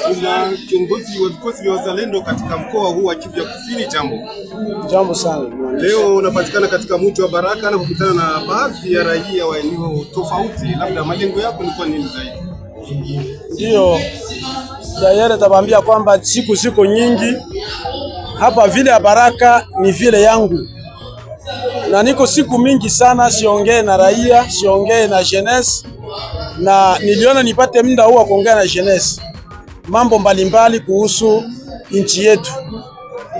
Kuna kiongozi wa vikosi vya wazalendo katika mkoa huu wa Kivu ya Kusini. Jambo sana. Leo unapatikana katika mji wa Baraka na kukutana na baadhi ya raia wa eneo tofauti, labda malengo yako ni kwa nini zaidi? Ndio Dayere tabambia kwamba siku nyingi hapa vile ya Baraka ni vile yangu, na niko siku mingi sana siongee na raia, siongee na jeunesse, na niliona nipate muda huu wa kuongea na jeunesse mambo mbalimbali kuhusu nchi yetu,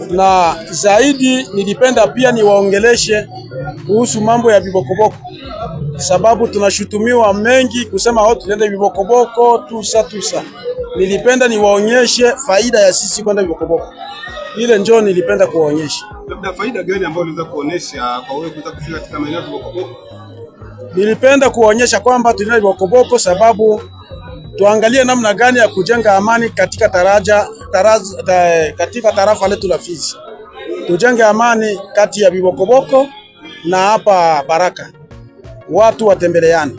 na zaidi nilipenda pia niwaongeleshe kuhusu mambo ya bibokoboko, sababu tunashutumiwa mengi kusema watu tunaenda bibokoboko tusa. Nilipenda niwaonyeshe faida ya sisi kwenda bibokoboko. Ile njoo nilipenda kuwaonyesha. Labda faida gani ambayo unaweza kuonesha kwa wewe kuweza kufika katika maeneo ya bibokoboko? Nilipenda kuwaonyesha kwamba tunaenda bibokoboko sababu tuangalie namna gani ya kujenga amani katika katika tarafa letu la Fizi. Tujenge amani kati ya bibokoboko na hapa Baraka, watu watembeleane.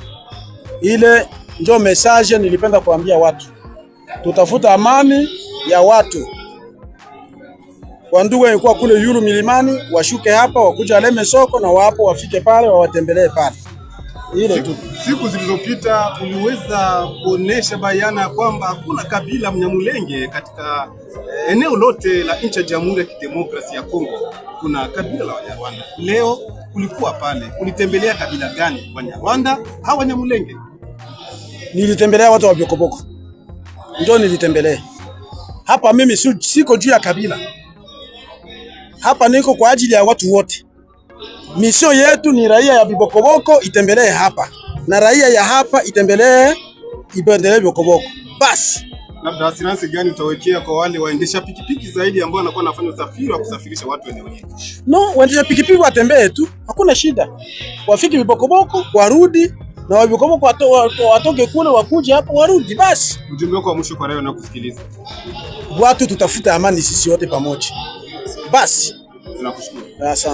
Ile ndio message nilipenda kuambia watu, tutafuta amani ya watu. Wandugu walikuwa kule yulu milimani, washuke hapa wakuja Leme soko, na wapo wafike pale wawatembelee pale. Ile tu. Siku zilizopita uliweza kuonesha bayana kwamba hakuna kabila Mnyamulenge katika eneo lote la nchi ya Jamhuri ya Kidemokrasia ya Kongo. Kuna kabila la Wanyarwanda. Leo ulikuwa pale, ulitembelea kabila gani? Wanyarwanda au Wanyamulenge? Nilitembelea watu wa Bikoboko. Ndio nilitembelea. Hapa mimi siko juu ya kabila. Hapa niko kwa ajili ya watu wote. Misio yetu ni raia ya Bibokoboko itembelee hapa, na raia ya hapa itembelee Bibokoboko. Basi labda asiransi gani utawekea kwa wale waendesha pikipiki zaidi ambao wanakuwa wanafanya usafiri wa kusafirisha watu eneo hili? No, waendesha pikipiki watembee tu, hakuna shida. Wafiki Bibokoboko, warudi, na Wabikoboko watoke kule wakuje hapa warudi basi. Ujumbe wako wa mwisho kwa raia na kusikiliza. Watu tutafuta amani sisi wote pamoja. Basi. Tunakushukuru. Asante.